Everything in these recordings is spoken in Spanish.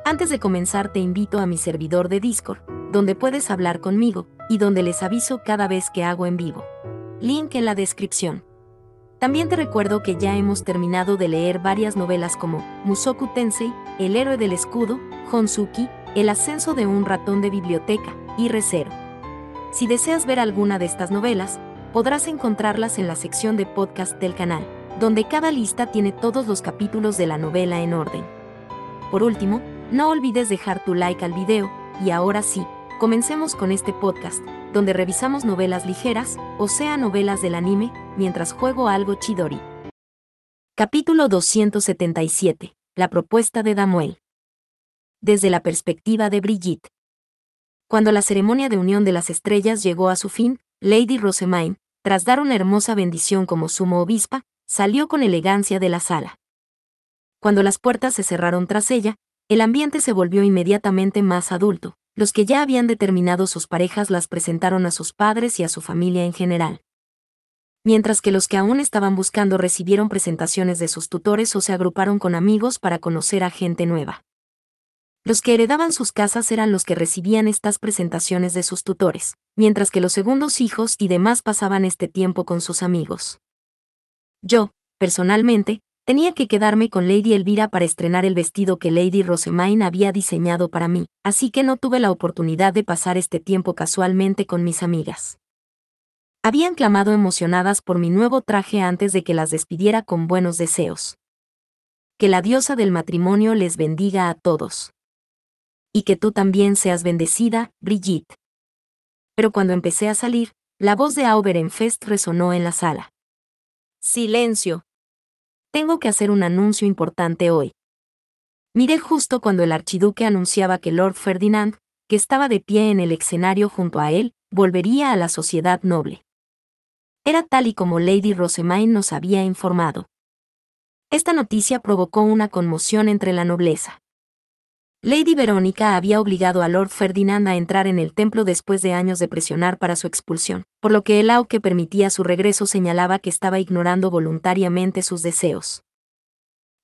Antes de comenzar te invito a mi servidor de Discord, donde puedes hablar conmigo, y donde les aviso cada vez que hago en vivo. Link en la descripción. También te recuerdo que ya hemos terminado de leer varias novelas como Mushoku Tensei, El héroe del escudo, Honsuki, El ascenso de un ratón de biblioteca, y Re:Zero. Si deseas ver alguna de estas novelas, podrás encontrarlas en la sección de podcast del canal, donde cada lista tiene todos los capítulos de la novela en orden. Por último, no olvides dejar tu like al video, y ahora sí, comencemos con este podcast, donde revisamos novelas ligeras, o sea novelas del anime, mientras juego algo Chidori. Capítulo 277. La propuesta de Damuel. Desde la perspectiva de Brigitte. Cuando la ceremonia de unión de las estrellas llegó a su fin, Lady Rosémine, tras dar una hermosa bendición como sumo obispa, salió con elegancia de la sala. Cuando las puertas se cerraron tras ella, el ambiente se volvió inmediatamente más adulto. Los que ya habían determinado sus parejas las presentaron a sus padres y a su familia en general. Mientras que los que aún estaban buscando recibieron presentaciones de sus tutores o se agruparon con amigos para conocer a gente nueva. Los que heredaban sus casas eran los que recibían estas presentaciones de sus tutores, mientras que los segundos hijos y demás pasaban este tiempo con sus amigos. Yo, personalmente, tenía que quedarme con Lady Elvira para estrenar el vestido que Lady Rosémine había diseñado para mí, así que no tuve la oportunidad de pasar este tiempo casualmente con mis amigas. Habían clamado emocionadas por mi nuevo traje antes de que las despidiera con buenos deseos. Que la diosa del matrimonio les bendiga a todos. Y que tú también seas bendecida, Brigitte. Pero cuando empecé a salir, la voz de Auberenfest resonó en la sala. ¡Silencio! Tengo que hacer un anuncio importante hoy. Miré justo cuando el archiduque anunciaba que Lord Ferdinand, que estaba de pie en el escenario junto a él, volvería a la sociedad noble. Era tal y como Lady Rosémine nos había informado. Esta noticia provocó una conmoción entre la nobleza. Lady Verónica había obligado a Lord Ferdinand a entrar en el templo después de años de presionar para su expulsión, por lo que el Lao que permitía su regreso señalaba que estaba ignorando voluntariamente sus deseos.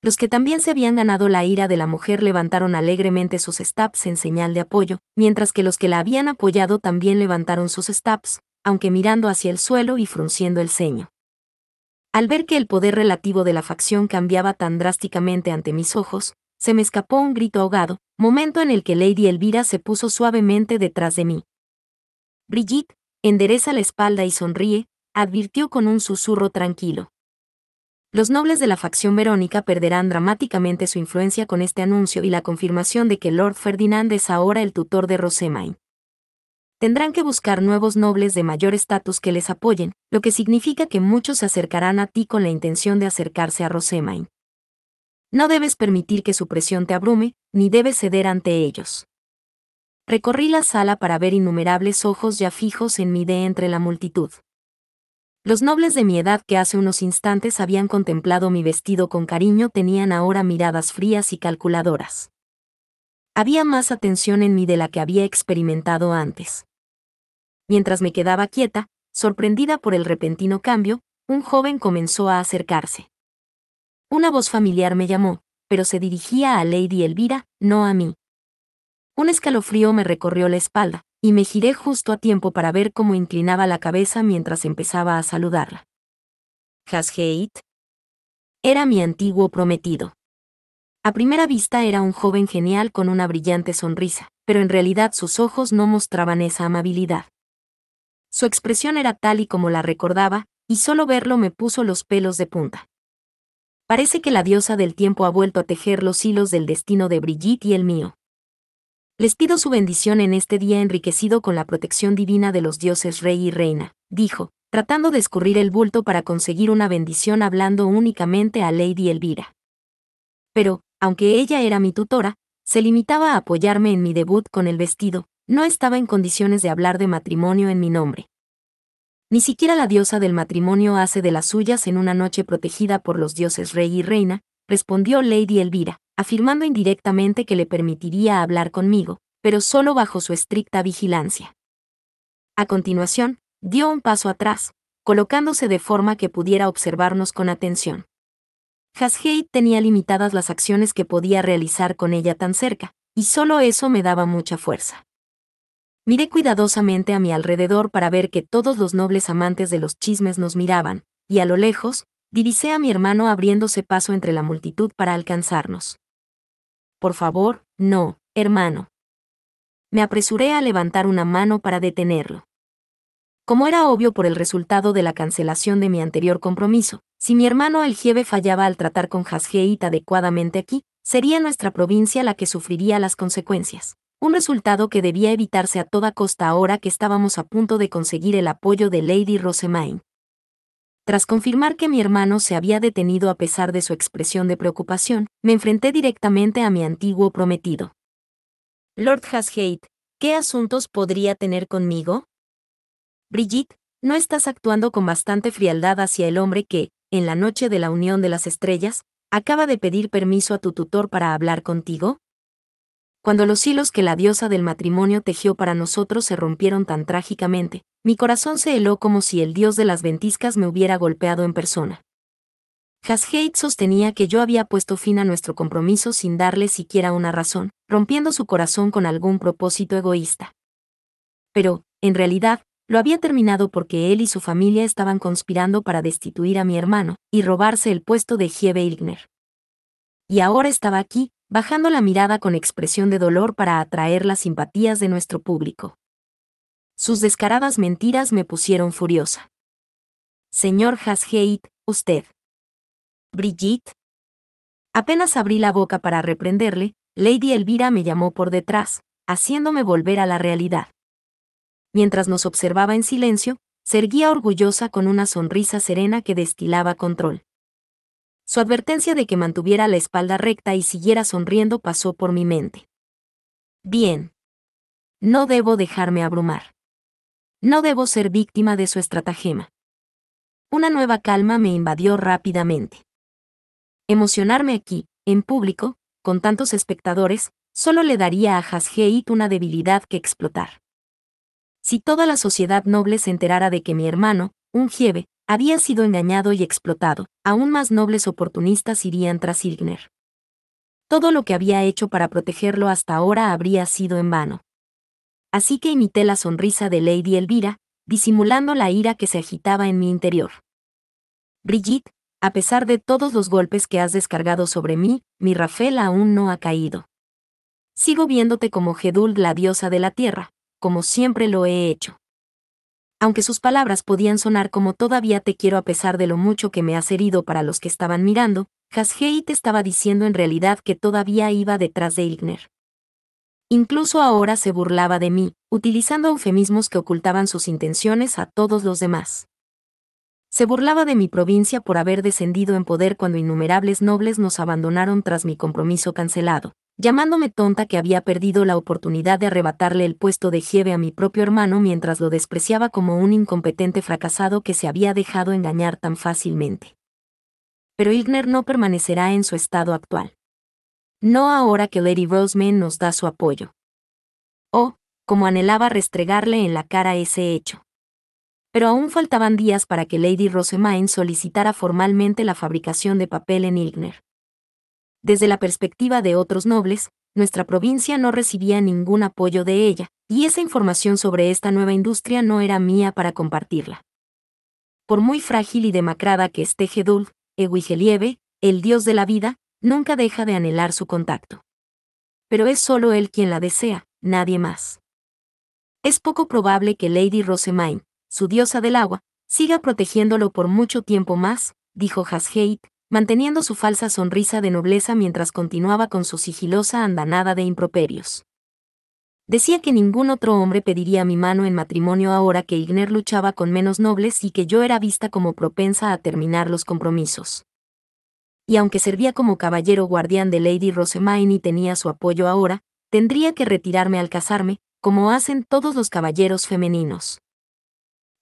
Los que también se habían ganado la ira de la mujer levantaron alegremente sus stabs en señal de apoyo, mientras que los que la habían apoyado también levantaron sus stabs, aunque mirando hacia el suelo y frunciendo el ceño. Al ver que el poder relativo de la facción cambiaba tan drásticamente ante mis ojos, se me escapó un grito ahogado, momento en el que Lady Elvira se puso suavemente detrás de mí. Brigitte, endereza la espalda y sonríe, advirtió con un susurro tranquilo. Los nobles de la facción Verónica perderán dramáticamente su influencia con este anuncio y la confirmación de que Lord Ferdinand es ahora el tutor de Rosémine. Tendrán que buscar nuevos nobles de mayor estatus que les apoyen, lo que significa que muchos se acercarán a ti con la intención de acercarse a Rosémine. No debes permitir que su presión te abrume, ni debes ceder ante ellos. Recorrí la sala para ver innumerables ojos ya fijos en mí de entre la multitud. Los nobles de mi edad que hace unos instantes habían contemplado mi vestido con cariño tenían ahora miradas frías y calculadoras. Había más atención en mí de la que había experimentado antes. Mientras me quedaba quieta, sorprendida por el repentino cambio, un joven comenzó a acercarse. Una voz familiar me llamó, pero se dirigía a Lady Elvira, no a mí. Un escalofrío me recorrió la espalda, y me giré justo a tiempo para ver cómo inclinaba la cabeza mientras empezaba a saludarla. Hasgeit. Era mi antiguo prometido. A primera vista era un joven genial con una brillante sonrisa, pero en realidad sus ojos no mostraban esa amabilidad. Su expresión era tal y como la recordaba, y solo verlo me puso los pelos de punta. Parece que la diosa del tiempo ha vuelto a tejer los hilos del destino de Brigitte y el mío. Les pido su bendición en este día enriquecido con la protección divina de los dioses rey y reina, dijo, tratando de escurrir el bulto para conseguir una bendición hablando únicamente a Lady Elvira. Pero, aunque ella era mi tutora, se limitaba a apoyarme en mi debut con el vestido, no estaba en condiciones de hablar de matrimonio en mi nombre. Ni siquiera la diosa del matrimonio hace de las suyas en una noche protegida por los dioses rey y reina, respondió Lady Elvira, afirmando indirectamente que le permitiría hablar conmigo, pero solo bajo su estricta vigilancia. A continuación, dio un paso atrás, colocándose de forma que pudiera observarnos con atención. Hasgeit tenía limitadas las acciones que podía realizar con ella tan cerca, y solo eso me daba mucha fuerza. Miré cuidadosamente a mi alrededor para ver que todos los nobles amantes de los chismes nos miraban, y a lo lejos, divisé a mi hermano abriéndose paso entre la multitud para alcanzarnos. Por favor, no, hermano. Me apresuré a levantar una mano para detenerlo. Como era obvio por el resultado de la cancelación de mi anterior compromiso, si mi hermano Algiebe fallaba al tratar con Hasgeit adecuadamente aquí, sería nuestra provincia la que sufriría las consecuencias. Un resultado que debía evitarse a toda costa ahora que estábamos a punto de conseguir el apoyo de Lady Rosemaine. Tras confirmar que mi hermano se había detenido a pesar de su expresión de preocupación, me enfrenté directamente a mi antiguo prometido. Lord Hasgeit, ¿qué asuntos podría tener conmigo? Brigitte, ¿no estás actuando con bastante frialdad hacia el hombre que, en la noche de la unión de las estrellas, acaba de pedir permiso a tu tutor para hablar contigo? Cuando los hilos que la diosa del matrimonio tejió para nosotros se rompieron tan trágicamente, mi corazón se heló como si el dios de las ventiscas me hubiera golpeado en persona. Hasgeit sostenía que yo había puesto fin a nuestro compromiso sin darle siquiera una razón, rompiendo su corazón con algún propósito egoísta. Pero, en realidad, lo había terminado porque él y su familia estaban conspirando para destituir a mi hermano y robarse el puesto de Hebe Ilgner. Y ahora estaba aquí, bajando la mirada con expresión de dolor para atraer las simpatías de nuestro público. Sus descaradas mentiras me pusieron furiosa. Señor Hasgeit, usted. Brigitte. Apenas abrí la boca para reprenderle, Lady Elvira me llamó por detrás, haciéndome volver a la realidad. Mientras nos observaba en silencio, se erguía orgullosa con una sonrisa serena que destilaba control. Su advertencia de que mantuviera la espalda recta y siguiera sonriendo pasó por mi mente. Bien. No debo dejarme abrumar. No debo ser víctima de su estratagema. Una nueva calma me invadió rápidamente. Emocionarme aquí, en público, con tantos espectadores, solo le daría a Hasgeit una debilidad que explotar. Si toda la sociedad noble se enterara de que mi hermano, un Hebe, había sido engañado y explotado, aún más nobles oportunistas irían tras Ilgner. Todo lo que había hecho para protegerlo hasta ahora habría sido en vano. Así que imité la sonrisa de Lady Elvira, disimulando la ira que se agitaba en mi interior. Brigitte, a pesar de todos los golpes que has descargado sobre mí, mi Rafel aún no ha caído. Sigo viéndote como Geduld, la diosa de la tierra, como siempre lo he hecho. Aunque sus palabras podían sonar como todavía te quiero a pesar de lo mucho que me has herido para los que estaban mirando, Hasgeit estaba diciendo en realidad que todavía iba detrás de Ilgner. Incluso ahora se burlaba de mí, utilizando eufemismos que ocultaban sus intenciones a todos los demás. Se burlaba de mi provincia por haber descendido en poder cuando innumerables nobles nos abandonaron tras mi compromiso cancelado, llamándome tonta que había perdido la oportunidad de arrebatarle el puesto de Hebe a mi propio hermano mientras lo despreciaba como un incompetente fracasado que se había dejado engañar tan fácilmente. Pero Ilgner no permanecerá en su estado actual. No ahora que Lady Rosemaine nos da su apoyo. Oh, como anhelaba restregarle en la cara ese hecho. Pero aún faltaban días para que Lady Rosemaine solicitara formalmente la fabricación de papel en Ilgner. Desde la perspectiva de otros nobles, nuestra provincia no recibía ningún apoyo de ella, y esa información sobre esta nueva industria no era mía para compartirla. Por muy frágil y demacrada que esté Geduld, Ewigelieve, el dios de la vida, nunca deja de anhelar su contacto. Pero es solo él quien la desea, nadie más. Es poco probable que Lady Rosemaine, su diosa del agua, siga protegiéndolo por mucho tiempo más, dijo Hasgeit, manteniendo su falsa sonrisa de nobleza mientras continuaba con su sigilosa andanada de improperios. Decía que ningún otro hombre pediría mi mano en matrimonio ahora que Ilgner luchaba con menos nobles y que yo era vista como propensa a terminar los compromisos. Y aunque servía como caballero guardián de Lady Rosemaine y tenía su apoyo ahora, tendría que retirarme al casarme, como hacen todos los caballeros femeninos.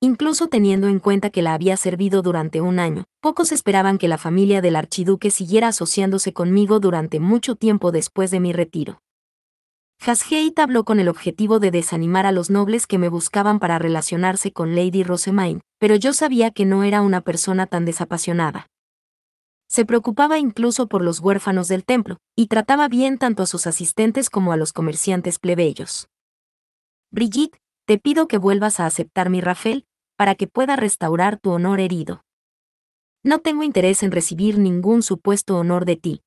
Incluso teniendo en cuenta que la había servido durante un año, pocos esperaban que la familia del archiduque siguiera asociándose conmigo durante mucho tiempo después de mi retiro. Hasgeit habló con el objetivo de desanimar a los nobles que me buscaban para relacionarse con Lady Rosemaine, pero yo sabía que no era una persona tan desapasionada. Se preocupaba incluso por los huérfanos del templo, y trataba bien tanto a sus asistentes como a los comerciantes plebeyos. Brigitte, te pido que vuelvas a aceptar mi Rafel, para que pueda restaurar tu honor herido. No tengo interés en recibir ningún supuesto honor de ti.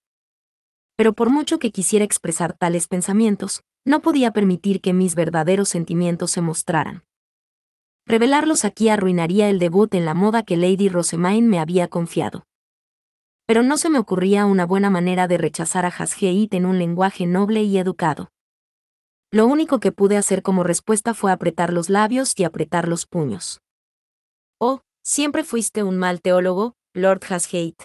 Pero por mucho que quisiera expresar tales pensamientos, no podía permitir que mis verdaderos sentimientos se mostraran. Revelarlos aquí arruinaría el debut en la moda que Lady Rosemaine me había confiado. Pero no se me ocurría una buena manera de rechazar a Hasgeit en un lenguaje noble y educado. Lo único que pude hacer como respuesta fue apretar los labios y apretar los puños. «Oh, siempre fuiste un mal teólogo, Lord Hasgeit»,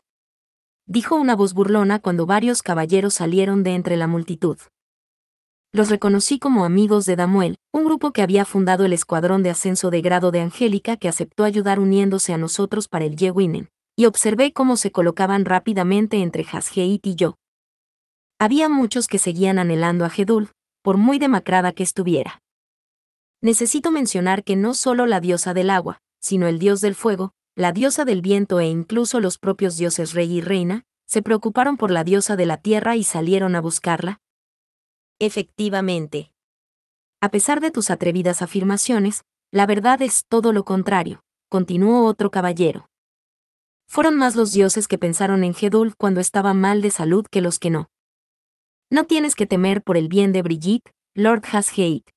dijo una voz burlona cuando varios caballeros salieron de entre la multitud. Los reconocí como amigos de Damuel, un grupo que había fundado el escuadrón de ascenso de grado de Angélica que aceptó ayudar uniéndose a nosotros para el Yewinen, y observé cómo se colocaban rápidamente entre Hasgeit y yo. Había muchos que seguían anhelando a Jedul, por muy demacrada que estuviera. Necesito mencionar que no solo la diosa del agua, sino el dios del fuego, la diosa del viento e incluso los propios dioses rey y reina, se preocuparon por la diosa de la tierra y salieron a buscarla. Efectivamente. A pesar de tus atrevidas afirmaciones, la verdad es todo lo contrario, continuó otro caballero. Fueron más los dioses que pensaron en Jedul cuando estaba mal de salud que los que no. No tienes que temer por el bien de Brigitte, Lord Hasgeit.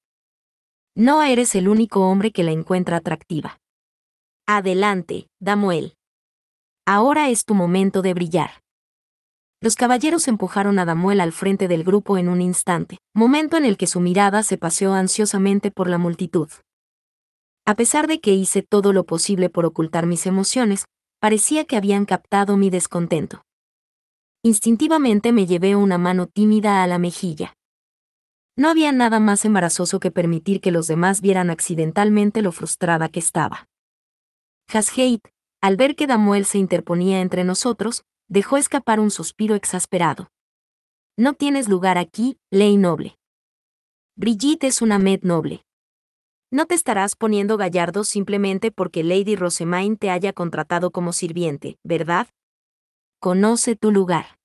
No eres el único hombre que la encuentra atractiva. Adelante, Damuel. Ahora es tu momento de brillar. Los caballeros empujaron a Damuel al frente del grupo en un instante, momento en el que su mirada se paseó ansiosamente por la multitud. A pesar de que hice todo lo posible por ocultar mis emociones, parecía que habían captado mi descontento. Instintivamente me llevé una mano tímida a la mejilla. No había nada más embarazoso que permitir que los demás vieran accidentalmente lo frustrada que estaba. Hasgeit, al ver que Damuel se interponía entre nosotros, dejó escapar un suspiro exasperado. No tienes lugar aquí, ley noble. Brigitte es una med noble. No te estarás poniendo gallardo simplemente porque Lady Rosemaine te haya contratado como sirviente, ¿verdad? Conoce tu lugar.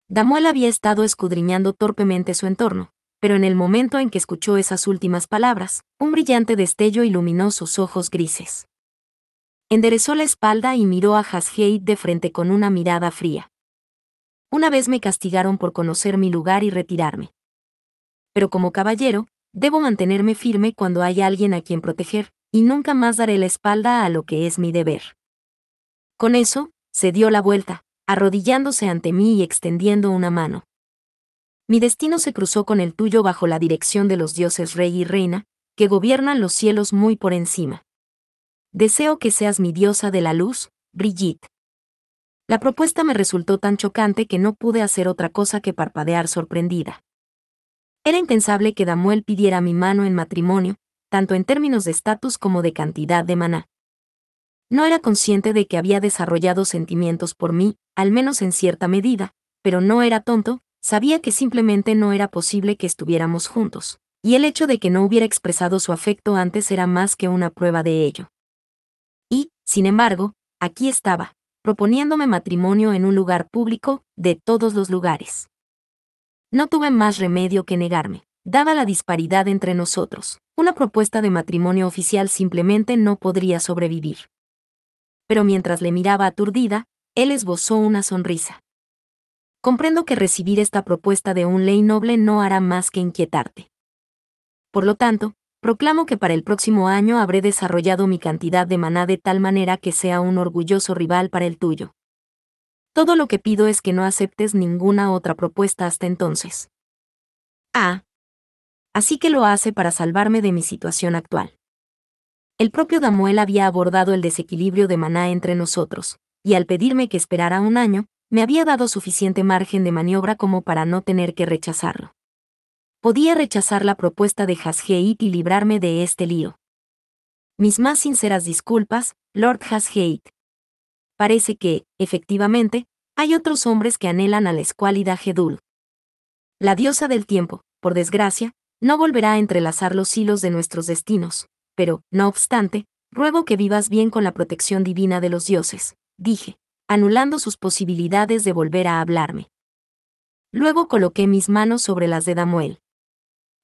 Damuel había estado escudriñando torpemente su entorno, pero en el momento en que escuchó esas últimas palabras, un brillante destello iluminó sus ojos grises. Enderezó la espalda y miró a Hasgeit de frente con una mirada fría. Una vez me castigaron por conocer mi lugar y retirarme. Pero como caballero, debo mantenerme firme cuando hay alguien a quien proteger, y nunca más daré la espalda a lo que es mi deber. Con eso, se dio la vuelta, arrodillándose ante mí y extendiendo una mano. Mi destino se cruzó con el tuyo bajo la dirección de los dioses rey y reina, que gobiernan los cielos muy por encima. Deseo que seas mi diosa de la luz, Brigitte. La propuesta me resultó tan chocante que no pude hacer otra cosa que parpadear sorprendida. Era impensable que Damuel pidiera mi mano en matrimonio, tanto en términos de estatus como de cantidad de maná. No era consciente de que había desarrollado sentimientos por mí, al menos en cierta medida, pero no era tonto, sabía que simplemente no era posible que estuviéramos juntos, y el hecho de que no hubiera expresado su afecto antes era más que una prueba de ello. Y, sin embargo, aquí estaba, proponiéndome matrimonio en un lugar público, de todos los lugares. No tuve más remedio que negarme. Dada la disparidad entre nosotros, una propuesta de matrimonio oficial simplemente no podría sobrevivir. Pero mientras le miraba aturdida, él esbozó una sonrisa. Comprendo que recibir esta propuesta de un ley noble no hará más que inquietarte. Por lo tanto, proclamo que para el próximo año habré desarrollado mi cantidad de maná de tal manera que sea un orgulloso rival para el tuyo. Todo lo que pido es que no aceptes ninguna otra propuesta hasta entonces. Ah. Así que lo hace para salvarme de mi situación actual. El propio Damuel había abordado el desequilibrio de maná entre nosotros, y al pedirme que esperara un año, me había dado suficiente margen de maniobra como para no tener que rechazarlo. Podía rechazar la propuesta de Hasgeit y librarme de este lío. Mis más sinceras disculpas, Lord Hasgeit. Parece que, efectivamente, hay otros hombres que anhelan a la escuálida Jedul. La diosa del tiempo, por desgracia, no volverá a entrelazar los hilos de nuestros destinos, pero, no obstante, ruego que vivas bien con la protección divina de los dioses, dije, anulando sus posibilidades de volver a hablarme. Luego coloqué mis manos sobre las de Damuel.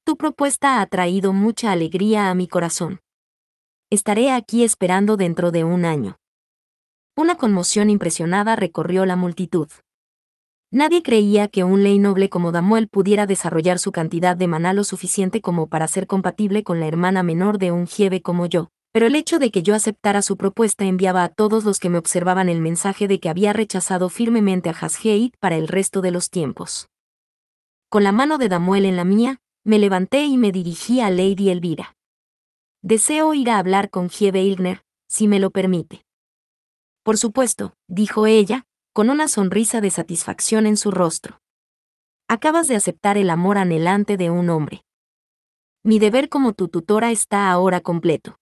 Tu propuesta ha traído mucha alegría a mi corazón. Estaré aquí esperando dentro de un año. Una conmoción impresionada recorrió la multitud. Nadie creía que un ley noble como Damuel pudiera desarrollar su cantidad de maná lo suficiente como para ser compatible con la hermana menor de un jiebe como yo, pero el hecho de que yo aceptara su propuesta enviaba a todos los que me observaban el mensaje de que había rechazado firmemente a Hasgeit para el resto de los tiempos. Con la mano de Damuel en la mía, me levanté y me dirigí a Lady Elvira. Deseo ir a hablar con Hiebe Ilgner, si me lo permite. Por supuesto, dijo ella, con una sonrisa de satisfacción en su rostro. Acabas de aceptar el amor anhelante de un hombre. Mi deber como tu tutora está ahora completo.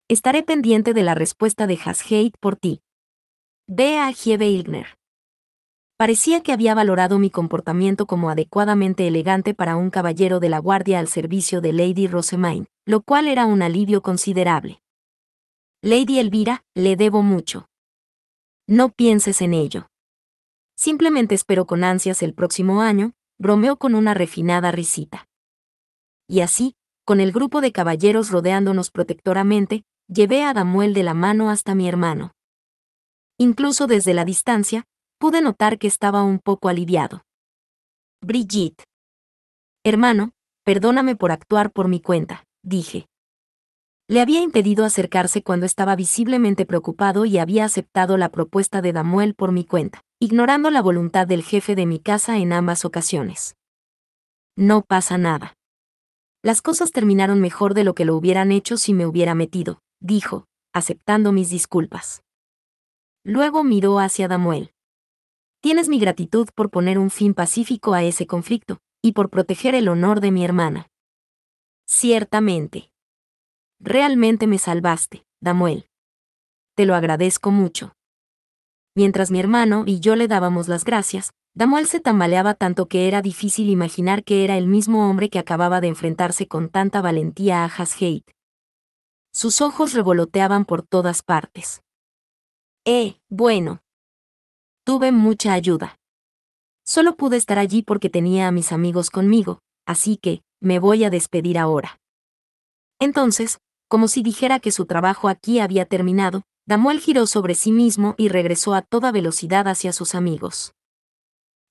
Estaré pendiente de la respuesta de Hasgeit por ti. Ve a Hiebe Ilgner. Parecía que había valorado mi comportamiento como adecuadamente elegante para un caballero de la guardia al servicio de Lady Rosemaine, lo cual era un alivio considerable. Lady Elvira, le debo mucho. No pienses en ello. Simplemente espero con ansias el próximo año, bromeó con una refinada risita. Y así, con el grupo de caballeros rodeándonos protectoramente, llevé a Damuel de la mano hasta mi hermano. Incluso desde la distancia, pude notar que estaba un poco aliviado. Brigitte. Hermano, perdóname por actuar por mi cuenta, dije. Le había impedido acercarse cuando estaba visiblemente preocupado y había aceptado la propuesta de Damuel por mi cuenta, ignorando la voluntad del jefe de mi casa en ambas ocasiones. No pasa nada. Las cosas terminaron mejor de lo que lo hubieran hecho si me hubiera metido, dijo, aceptando mis disculpas. Luego miró hacia Damuel. Tienes mi gratitud por poner un fin pacífico a ese conflicto, y por proteger el honor de mi hermana. Ciertamente. Realmente me salvaste, Damuel. Te lo agradezco mucho. Mientras mi hermano y yo le dábamos las gracias, Damuel se tambaleaba tanto que era difícil imaginar que era el mismo hombre que acababa de enfrentarse con tanta valentía a Hasgeit. Sus ojos revoloteaban por todas partes. Bueno. Tuve mucha ayuda. Solo pude estar allí porque tenía a mis amigos conmigo, así que, me voy a despedir ahora. Entonces, como si dijera que su trabajo aquí había terminado, Damuel giró sobre sí mismo y regresó a toda velocidad hacia sus amigos.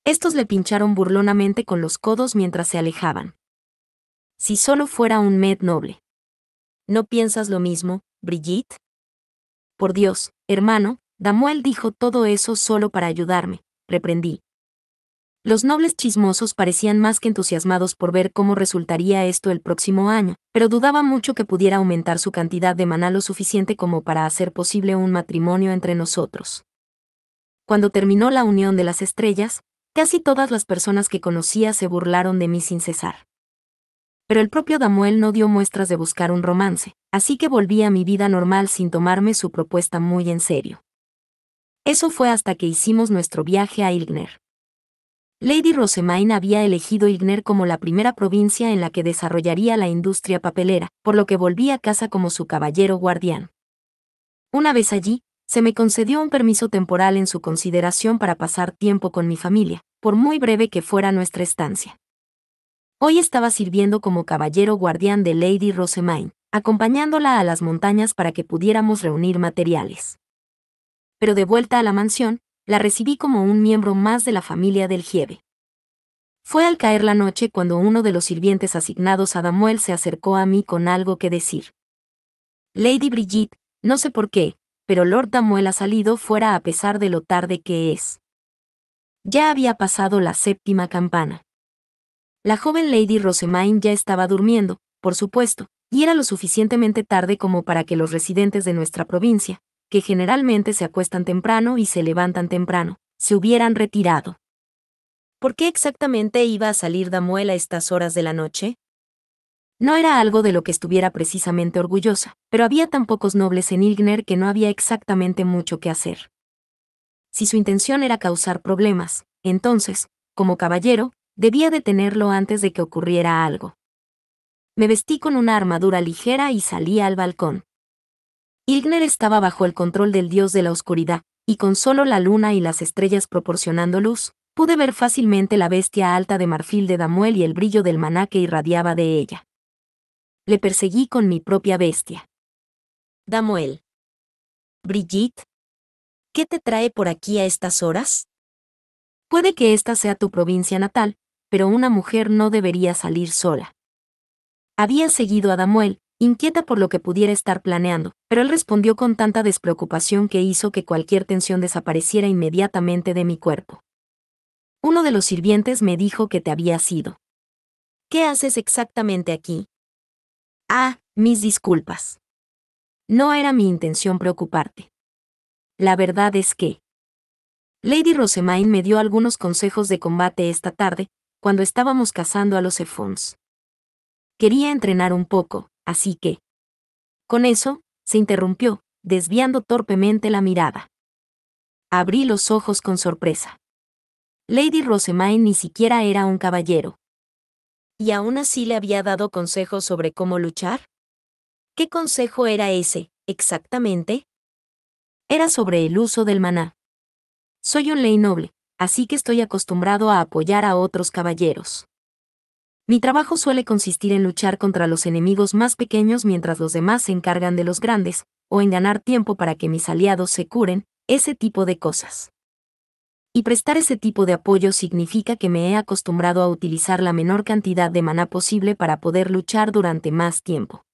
Estos le pincharon burlonamente con los codos mientras se alejaban. Si solo fuera un Med noble. ¿No piensas lo mismo, Brigitte? Por Dios, hermano, Damuel dijo todo eso solo para ayudarme, reprendí. Los nobles chismosos parecían más que entusiasmados por ver cómo resultaría esto el próximo año, pero dudaba mucho que pudiera aumentar su cantidad de maná lo suficiente como para hacer posible un matrimonio entre nosotros. Cuando terminó la unión de las estrellas, casi todas las personas que conocía se burlaron de mí sin cesar. Pero el propio Damuel no dio muestras de buscar un romance, así que volví a mi vida normal sin tomarme su propuesta muy en serio. Eso fue hasta que hicimos nuestro viaje a Ilgner. Lady Rosemaine había elegido Ilgner como la primera provincia en la que desarrollaría la industria papelera, por lo que volví a casa como su caballero guardián. Una vez allí, se me concedió un permiso temporal en su consideración para pasar tiempo con mi familia, por muy breve que fuera nuestra estancia. Hoy estaba sirviendo como caballero guardián de Lady Rosemaine, acompañándola a las montañas para que pudiéramos reunir materiales. Pero de vuelta a la mansión, la recibí como un miembro más de la familia del Hiebe. Fue al caer la noche cuando uno de los sirvientes asignados a Damuel se acercó a mí con algo que decir. Lady Brigitte, no sé por qué, pero Lord Damuel ha salido fuera a pesar de lo tarde que es. Ya había pasado la 7ª campana. La joven Lady Rosemaine ya estaba durmiendo, por supuesto, y era lo suficientemente tarde como para que los residentes de nuestra provincia, que generalmente se acuestan temprano y se levantan temprano, se hubieran retirado. ¿Por qué exactamente iba a salir Damuel a estas horas de la noche? No era algo de lo que estuviera precisamente orgullosa, pero había tan pocos nobles en Ilgner que no había exactamente mucho que hacer. Si su intención era causar problemas, entonces, como caballero, debía detenerlo antes de que ocurriera algo. Me vestí con una armadura ligera y salí al balcón. Ilgner estaba bajo el control del dios de la oscuridad, y con solo la luna y las estrellas proporcionando luz, pude ver fácilmente la bestia alta de marfil de Damuel y el brillo del maná que irradiaba de ella. Le perseguí con mi propia bestia. Damuel. Brigitte, ¿qué te trae por aquí a estas horas? Puede que esta sea tu provincia natal, pero una mujer no debería salir sola. Había seguido a Damuel, inquieta por lo que pudiera estar planeando, pero él respondió con tanta despreocupación que hizo que cualquier tensión desapareciera inmediatamente de mi cuerpo. Uno de los sirvientes me dijo que te habías ido. ¿Qué haces exactamente aquí? Ah, mis disculpas. No era mi intención preocuparte. La verdad es que Lady Rosemaine me dio algunos consejos de combate esta tarde, cuando estábamos cazando a los Effons. Quería entrenar un poco, así que... Con eso, se interrumpió, desviando torpemente la mirada. Abrí los ojos con sorpresa. Lady Rosemaine ni siquiera era un caballero. ¿Y aún así le había dado consejos sobre cómo luchar? ¿Qué consejo era ese, exactamente? Era sobre el uso del maná. Soy un ley noble, así que estoy acostumbrado a apoyar a otros caballeros. Mi trabajo suele consistir en luchar contra los enemigos más pequeños mientras los demás se encargan de los grandes, o en ganar tiempo para que mis aliados se curen, ese tipo de cosas. Y prestar ese tipo de apoyo significa que me he acostumbrado a utilizar la menor cantidad de maná posible para poder luchar durante más tiempo.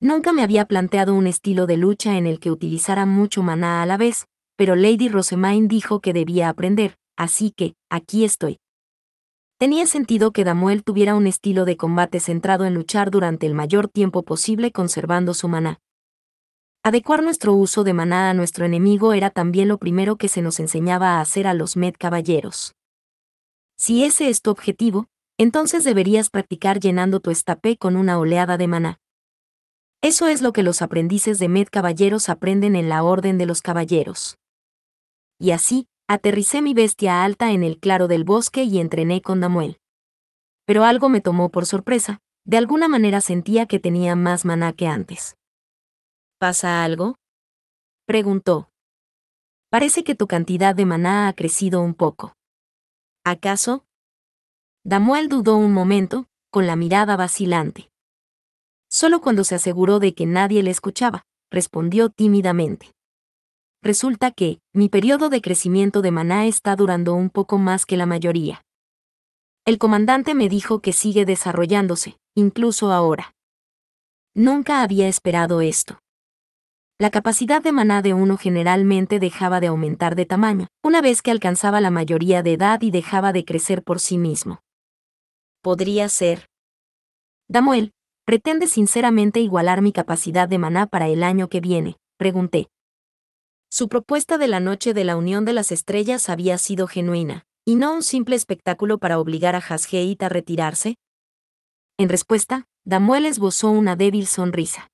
Nunca me había planteado un estilo de lucha en el que utilizara mucho maná a la vez, pero Lady Rosemaine dijo que debía aprender, así que, aquí estoy. Tenía sentido que Damuel tuviera un estilo de combate centrado en luchar durante el mayor tiempo posible conservando su maná. Adecuar nuestro uso de maná a nuestro enemigo era también lo primero que se nos enseñaba a hacer a los Med caballeros. Si ese es tu objetivo, entonces deberías practicar llenando tu estapé con una oleada de maná. Eso es lo que los aprendices de Med caballeros aprenden en la Orden de los Caballeros. Y así, aterricé mi bestia alta en el claro del bosque y entrené con Damuel. Pero algo me tomó por sorpresa, de alguna manera sentía que tenía más maná que antes. ¿Pasa algo? Preguntó. Parece que tu cantidad de maná ha crecido un poco. ¿Acaso? Damuel dudó un momento, con la mirada vacilante. Solo cuando se aseguró de que nadie le escuchaba, respondió tímidamente. Resulta que, mi periodo de crecimiento de maná está durando un poco más que la mayoría. El comandante me dijo que sigue desarrollándose, incluso ahora. Nunca había esperado esto. La capacidad de maná de uno generalmente dejaba de aumentar de tamaño, una vez que alcanzaba la mayoría de edad y dejaba de crecer por sí mismo. ¿Podría ser? Damuel, ¿pretende sinceramente igualar mi capacidad de maná para el año que viene?, pregunté. Su propuesta de la noche de la Unión de las Estrellas había sido genuina, y no un simple espectáculo para obligar a Hasgeit a retirarse. En respuesta, Damuel esbozó una débil sonrisa.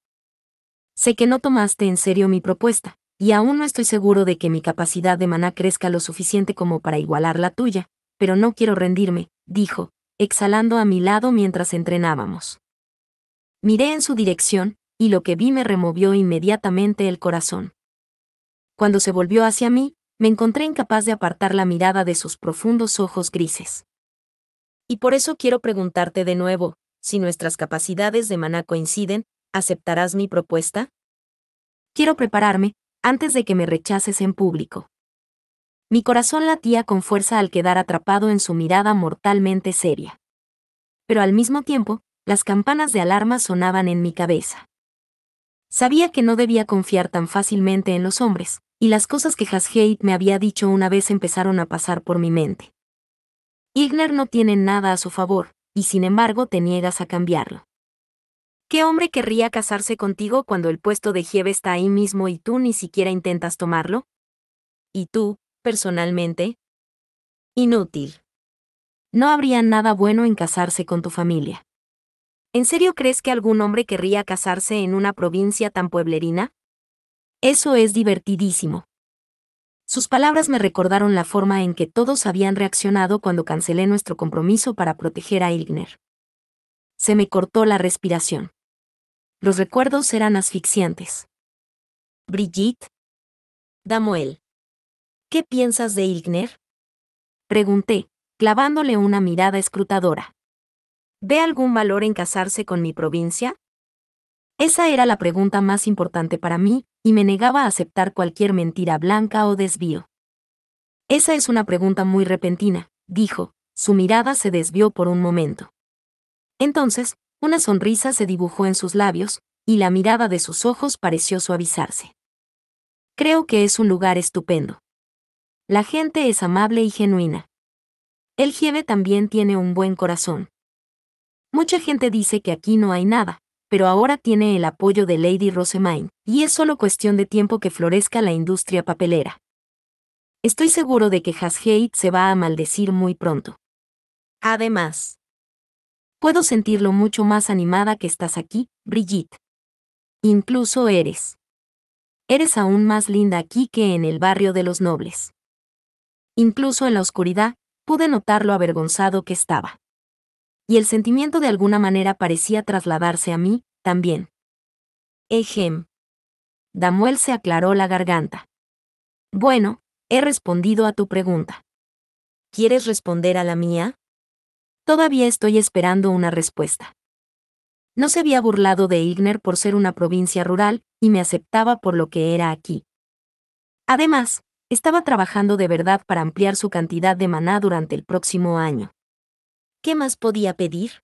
Sé que no tomaste en serio mi propuesta, y aún no estoy seguro de que mi capacidad de maná crezca lo suficiente como para igualar la tuya, pero no quiero rendirme, dijo, exhalando a mi lado mientras entrenábamos. Miré en su dirección, y lo que vi me removió inmediatamente el corazón. Cuando se volvió hacia mí, me encontré incapaz de apartar la mirada de sus profundos ojos grises. Y por eso quiero preguntarte de nuevo, si nuestras capacidades de maná coinciden, ¿aceptarás mi propuesta? Quiero prepararme, antes de que me rechaces en público. Mi corazón latía con fuerza al quedar atrapado en su mirada mortalmente seria. Pero al mismo tiempo, las campanas de alarma sonaban en mi cabeza. Sabía que no debía confiar tan fácilmente en los hombres, y las cosas que Hasgeit me había dicho una vez empezaron a pasar por mi mente. Igner no tiene nada a su favor, y sin embargo te niegas a cambiarlo. ¿Qué hombre querría casarse contigo cuando el puesto de Hieve está ahí mismo y tú ni siquiera intentas tomarlo? ¿Y tú, personalmente? Inútil. No habría nada bueno en casarse con tu familia. ¿En serio crees que algún hombre querría casarse en una provincia tan pueblerina? Eso es divertidísimo. Sus palabras me recordaron la forma en que todos habían reaccionado cuando cancelé nuestro compromiso para proteger a Igner. Se me cortó la respiración. Los recuerdos eran asfixiantes. Brigitte. Damuel. ¿Qué piensas de Ilgner? Pregunté, clavándole una mirada escrutadora. ¿Ve algún valor en casarse con mi provincia? Esa era la pregunta más importante para mí, y me negaba a aceptar cualquier mentira blanca o desvío. Esa es una pregunta muy repentina, dijo, su mirada se desvió por un momento. Entonces, una sonrisa se dibujó en sus labios, y la mirada de sus ojos pareció suavizarse. Creo que es un lugar estupendo. La gente es amable y genuina. El Giebe también tiene un buen corazón. Mucha gente dice que aquí no hay nada, pero ahora tiene el apoyo de Lady Rosemaine, y es solo cuestión de tiempo que florezca la industria papelera. Estoy seguro de que Hasgate se va a maldecir muy pronto. Además, puedo sentirlo mucho más animada que estás aquí, Brigitte. Incluso eres aún más linda aquí que en el barrio de los nobles. Incluso en la oscuridad, pude notar lo avergonzado que estaba. Y el sentimiento de alguna manera parecía trasladarse a mí, también. Ejem. Damuel se aclaró la garganta. Bueno, he respondido a tu pregunta. ¿Quieres responder a la mía? Todavía estoy esperando una respuesta. No se había burlado de Ilgner por ser una provincia rural, y me aceptaba por lo que era aquí. Además, estaba trabajando de verdad para ampliar su cantidad de maná durante el próximo año. ¿Qué más podía pedir?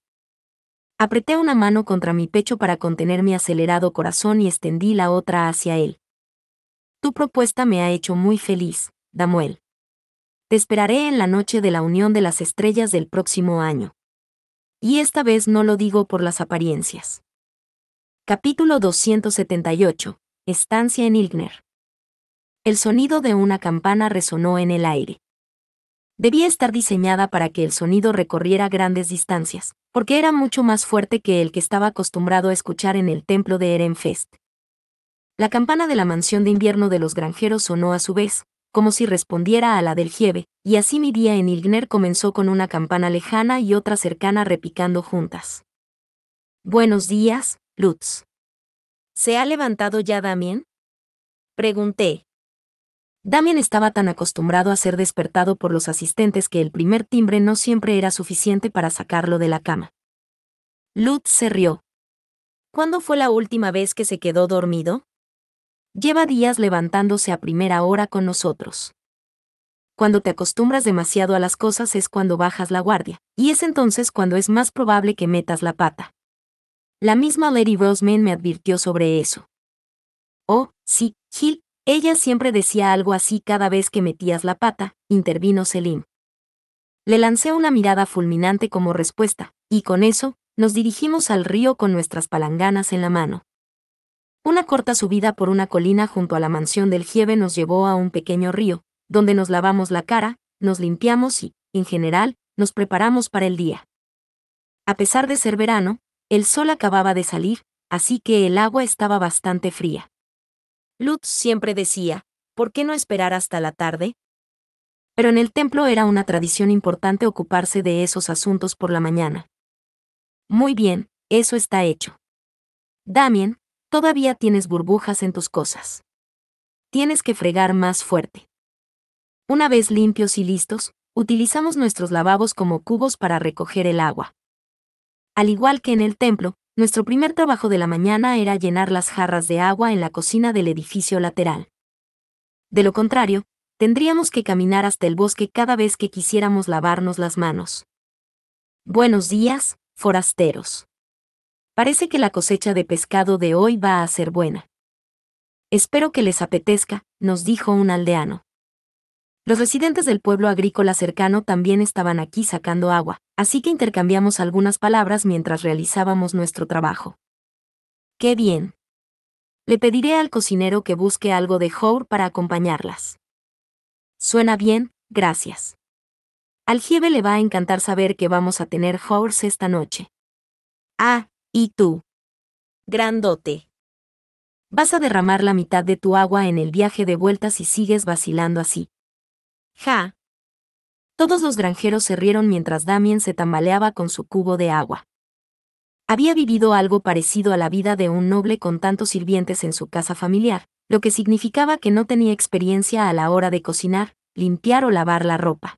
Apreté una mano contra mi pecho para contener mi acelerado corazón y extendí la otra hacia él. Tu propuesta me ha hecho muy feliz, Damuel. Te esperaré en la noche de la unión de las estrellas del próximo año. Y esta vez no lo digo por las apariencias. Capítulo 278. Estancia en Ilgner. El sonido de una campana resonó en el aire. Debía estar diseñada para que el sonido recorriera grandes distancias, porque era mucho más fuerte que el que estaba acostumbrado a escuchar en el templo de Ehrenfest. La campana de la mansión de invierno de los granjeros sonó a su vez, como si respondiera a la del Giebe, y así mi día en Ilgner comenzó con una campana lejana y otra cercana repicando juntas. Buenos días, Lutz. ¿Se ha levantado ya Damien? Pregunté. Damien estaba tan acostumbrado a ser despertado por los asistentes que el primer timbre no siempre era suficiente para sacarlo de la cama. Lutz se rió. ¿Cuándo fue la última vez que se quedó dormido? Lleva días levantándose a primera hora con nosotros. Cuando te acostumbras demasiado a las cosas es cuando bajas la guardia, y es entonces cuando es más probable que metas la pata. La misma Lady Rosamond me advirtió sobre eso. Oh, sí, Gil. Ella siempre decía algo así cada vez que metías la pata, intervino Selim. Le lancé una mirada fulminante como respuesta, y con eso, nos dirigimos al río con nuestras palanganas en la mano. Una corta subida por una colina junto a la mansión del Giebe nos llevó a un pequeño río, donde nos lavamos la cara, nos limpiamos y, en general, nos preparamos para el día. A pesar de ser verano, el sol acababa de salir, así que el agua estaba bastante fría. Lutz siempre decía, ¿por qué no esperar hasta la tarde? Pero en el templo era una tradición importante ocuparse de esos asuntos por la mañana. Muy bien, eso está hecho. Damien, todavía tienes burbujas en tus cosas. Tienes que fregar más fuerte. Una vez limpios y listos, utilizamos nuestros lavabos como cubos para recoger el agua. Al igual que en el templo, nuestro primer trabajo de la mañana era llenar las jarras de agua en la cocina del edificio lateral. De lo contrario, tendríamos que caminar hasta el bosque cada vez que quisiéramos lavarnos las manos. Buenos días, forasteros. Parece que la cosecha de pescado de hoy va a ser buena. Espero que les apetezca, nos dijo un aldeano. Los residentes del pueblo agrícola cercano también estaban aquí sacando agua, así que intercambiamos algunas palabras mientras realizábamos nuestro trabajo. ¡Qué bien! Le pediré al cocinero que busque algo de jour para acompañarlas. Suena bien, gracias. Al Giebe le va a encantar saber que vamos a tener jours esta noche. Ah, ¿y tú? Grandote. Vas a derramar la mitad de tu agua en el viaje de vuelta si sigues vacilando así. Ja. Todos los granjeros se rieron mientras Damien se tambaleaba con su cubo de agua. Había vivido algo parecido a la vida de un noble con tantos sirvientes en su casa familiar, lo que significaba que no tenía experiencia a la hora de cocinar, limpiar o lavar la ropa.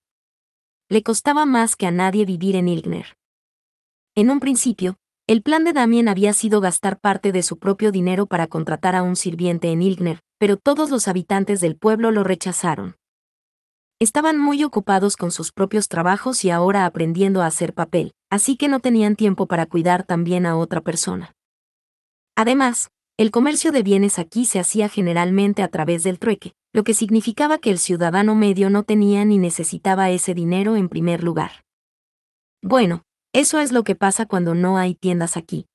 Le costaba más que a nadie vivir en Ilgner. En un principio, el plan de Damien había sido gastar parte de su propio dinero para contratar a un sirviente en Ilgner, pero todos los habitantes del pueblo lo rechazaron. Estaban muy ocupados con sus propios trabajos y ahora aprendiendo a hacer papel, así que no tenían tiempo para cuidar también a otra persona. Además, el comercio de bienes aquí se hacía generalmente a través del trueque, lo que significaba que el ciudadano medio no tenía ni necesitaba ese dinero en primer lugar. Bueno, eso es lo que pasa cuando no hay tiendas aquí.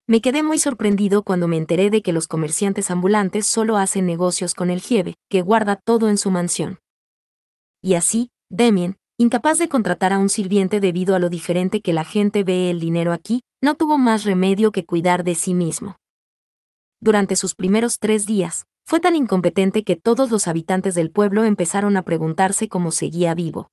Me quedé muy sorprendido cuando me enteré de que los comerciantes ambulantes solo hacen negocios con el jefe, que guarda todo en su mansión. Y así, Damien, incapaz de contratar a un sirviente debido a lo diferente que la gente ve el dinero aquí, no tuvo más remedio que cuidar de sí mismo. Durante sus primeros 3 días, fue tan incompetente que todos los habitantes del pueblo empezaron a preguntarse cómo seguía vivo.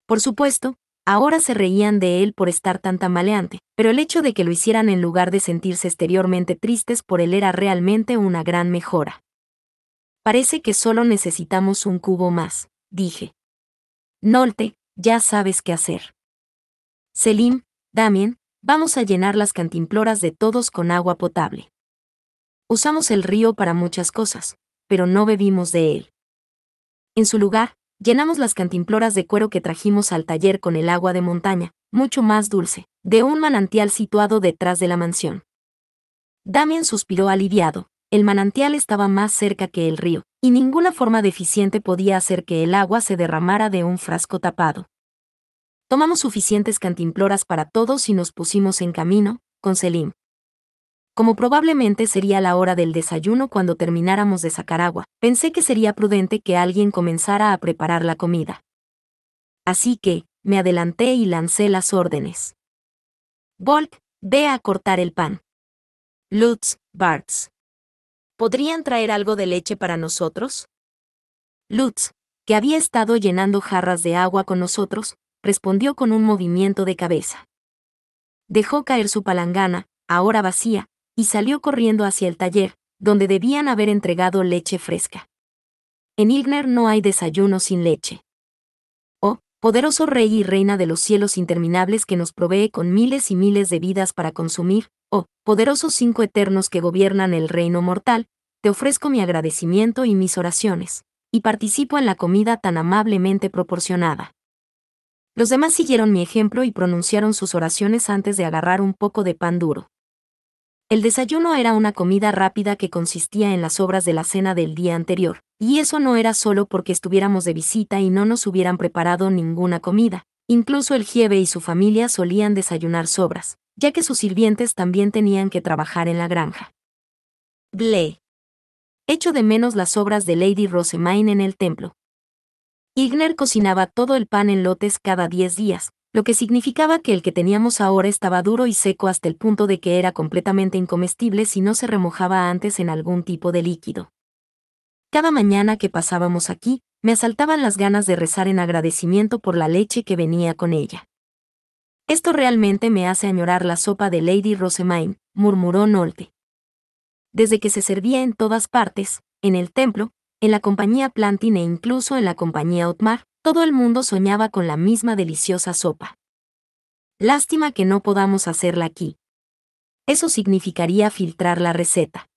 Por supuesto, ahora se reían de él por estar tan tambaleante, pero el hecho de que lo hicieran en lugar de sentirse exteriormente tristes por él era realmente una gran mejora. Parece que solo necesitamos un cubo más, dije. Nolte, ya sabes qué hacer. Selim, Damien, vamos a llenar las cantimploras de todos con agua potable. Usamos el río para muchas cosas, pero no bebimos de él. En su lugar, llenamos las cantimploras de cuero que trajimos al taller con el agua de montaña, mucho más dulce, de un manantial situado detrás de la mansión. Damien suspiró aliviado. El manantial estaba más cerca que el río, y ninguna forma deficiente podía hacer que el agua se derramara de un frasco tapado. Tomamos suficientes cantimploras para todos y nos pusimos en camino, con Selim. Como probablemente sería la hora del desayuno cuando termináramos de sacar agua, pensé que sería prudente que alguien comenzara a preparar la comida. Así que, me adelanté y lancé las órdenes. Volk, ve a cortar el pan. Lutz, Bartz. ¿Podrían traer algo de leche para nosotros? Lutz, que había estado llenando jarras de agua con nosotros, respondió con un movimiento de cabeza. Dejó caer su palangana, ahora vacía, y salió corriendo hacia el taller, donde debían haber entregado leche fresca. En Ilgner no hay desayuno sin leche. Oh, poderoso Rey y Reina de los cielos interminables que nos provee con miles y miles de vidas para consumir, oh, poderosos 5 eternos que gobiernan el reino mortal, te ofrezco mi agradecimiento y mis oraciones, y participo en la comida tan amablemente proporcionada. Los demás siguieron mi ejemplo y pronunciaron sus oraciones antes de agarrar un poco de pan duro. El desayuno era una comida rápida que consistía en las sobras de la cena del día anterior, y eso no era solo porque estuviéramos de visita y no nos hubieran preparado ninguna comida. Incluso el jefe y su familia solían desayunar sobras, ya que sus sirvientes también tenían que trabajar en la granja. Ble. Echo de menos las sobras de Lady Rosemaine en el templo. Ilgner cocinaba todo el pan en lotes cada 10 días, lo que significaba que el que teníamos ahora estaba duro y seco hasta el punto de que era completamente incomestible si no se remojaba antes en algún tipo de líquido. Cada mañana que pasábamos aquí, me asaltaban las ganas de rezar en agradecimiento por la leche que venía con ella. Esto realmente me hace añorar la sopa de Lady Rosemaine, murmuró Nolte. Desde que se servía en todas partes, en el templo, en la compañía Plantin e incluso en la compañía Otmar, todo el mundo soñaba con la misma deliciosa sopa. Lástima que no podamos hacerla aquí. Eso significaría filtrar la receta.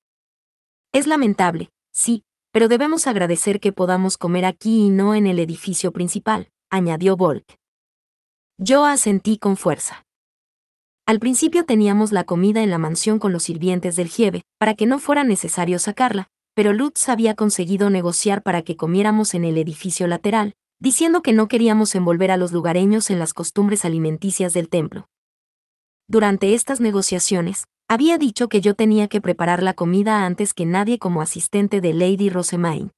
Es lamentable, sí, pero debemos agradecer que podamos comer aquí y no en el edificio principal, añadió Volk. Yo asentí con fuerza. Al principio teníamos la comida en la mansión con los sirvientes del jefe, para que no fuera necesario sacarla, pero Lutz había conseguido negociar para que comiéramos en el edificio lateral, diciendo que no queríamos envolver a los lugareños en las costumbres alimenticias del templo. Durante estas negociaciones, había dicho que yo tenía que preparar la comida antes que nadie como asistente de Lady Rosemaine.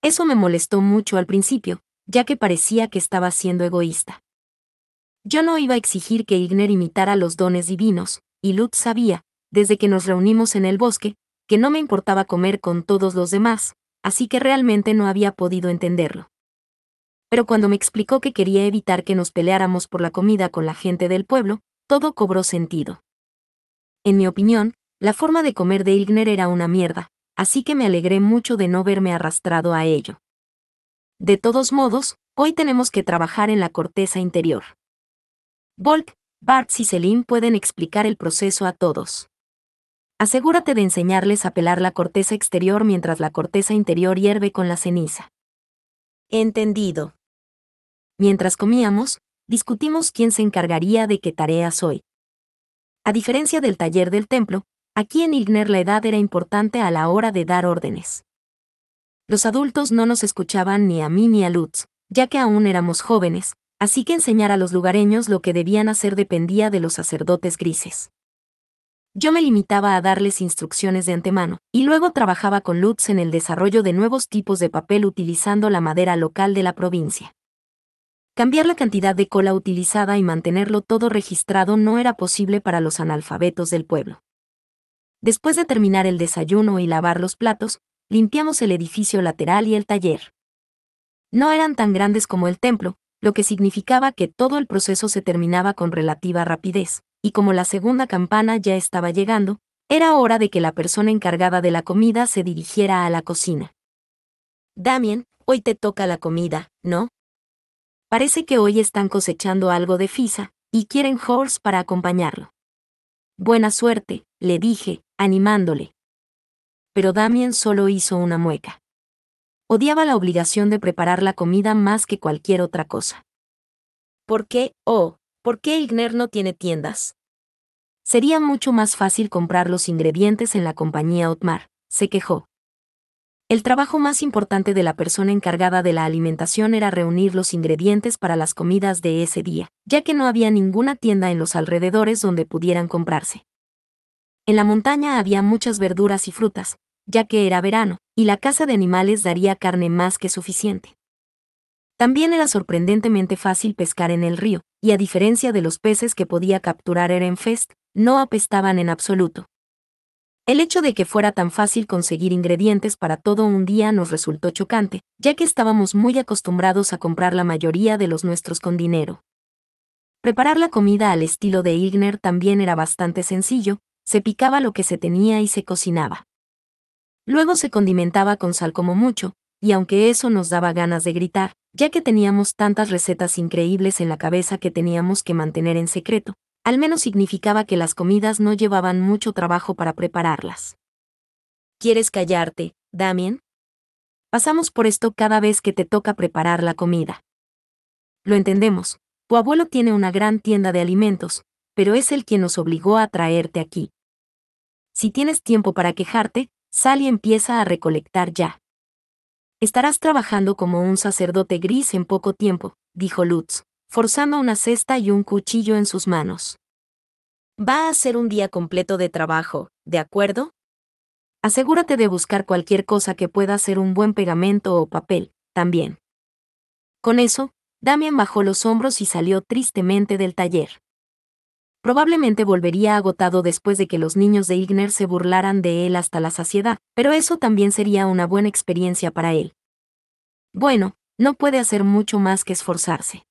Eso me molestó mucho al principio, ya que parecía que estaba siendo egoísta. Yo no iba a exigir que Ilgner imitara los dones divinos, y Lutz sabía, desde que nos reunimos en el bosque, que no me importaba comer con todos los demás, así que realmente no había podido entenderlo. Pero cuando me explicó que quería evitar que nos peleáramos por la comida con la gente del pueblo, todo cobró sentido. En mi opinión, la forma de comer de Ilgner era una mierda, así que me alegré mucho de no verme arrastrado a ello. De todos modos, hoy tenemos que trabajar en la corteza interior. Volk, Bart y Selim pueden explicar el proceso a todos. Asegúrate de enseñarles a pelar la corteza exterior mientras la corteza interior hierve con la ceniza. Entendido. Mientras comíamos, discutimos quién se encargaría de qué tareas hoy. A diferencia del taller del templo, aquí en Ilgner la edad era importante a la hora de dar órdenes. Los adultos no nos escuchaban ni a mí ni a Lutz, ya que aún éramos jóvenes, así que enseñar a los lugareños lo que debían hacer dependía de los sacerdotes grises. Yo me limitaba a darles instrucciones de antemano, y luego trabajaba con Lutz en el desarrollo de nuevos tipos de papel utilizando la madera local de la provincia. Cambiar la cantidad de cola utilizada y mantenerlo todo registrado no era posible para los analfabetos del pueblo. Después de terminar el desayuno y lavar los platos, limpiamos el edificio lateral y el taller. No eran tan grandes como el templo, lo que significaba que todo el proceso se terminaba con relativa rapidez, y como la segunda campana ya estaba llegando, era hora de que la persona encargada de la comida se dirigiera a la cocina. Damien, hoy te toca la comida, ¿no? Parece que hoy están cosechando algo de fisa, y quieren Horse para acompañarlo. Buena suerte, le dije, animándole. Pero Damien solo hizo una mueca. Odiaba la obligación de preparar la comida más que cualquier otra cosa. ¿Por qué? ¿Por qué Ilgner no tiene tiendas? Sería mucho más fácil comprar los ingredientes en la compañía Otmar, se quejó. El trabajo más importante de la persona encargada de la alimentación era reunir los ingredientes para las comidas de ese día, ya que no había ninguna tienda en los alrededores donde pudieran comprarse. En la montaña había muchas verduras y frutas, ya que era verano, y la caza de animales daría carne más que suficiente. También era sorprendentemente fácil pescar en el río, y a diferencia de los peces que podía capturar Ehrenfest, no apestaban en absoluto. El hecho de que fuera tan fácil conseguir ingredientes para todo un día nos resultó chocante, ya que estábamos muy acostumbrados a comprar la mayoría de los nuestros con dinero. Preparar la comida al estilo de Ilgner también era bastante sencillo, se picaba lo que se tenía y se cocinaba. Luego se condimentaba con sal como mucho, y aunque eso nos daba ganas de gritar, ya que teníamos tantas recetas increíbles en la cabeza que teníamos que mantener en secreto, al menos significaba que las comidas no llevaban mucho trabajo para prepararlas. ¿Quieres callarte, Damien? Pasamos por esto cada vez que te toca preparar la comida. Lo entendemos, tu abuelo tiene una gran tienda de alimentos, pero es él quien nos obligó a traerte aquí. Si tienes tiempo para quejarte, sal y empieza a recolectar ya. Estarás trabajando como un sacerdote gris en poco tiempo, dijo Lutz, forzando una cesta y un cuchillo en sus manos. Va a ser un día completo de trabajo, ¿de acuerdo? Asegúrate de buscar cualquier cosa que pueda ser un buen pegamento o papel, también. Con eso, Damien bajó los hombros y salió tristemente del taller. Probablemente volvería agotado después de que los niños de Ilgner se burlaran de él hasta la saciedad, pero eso también sería una buena experiencia para él. Bueno, no puede hacer mucho más que esforzarse.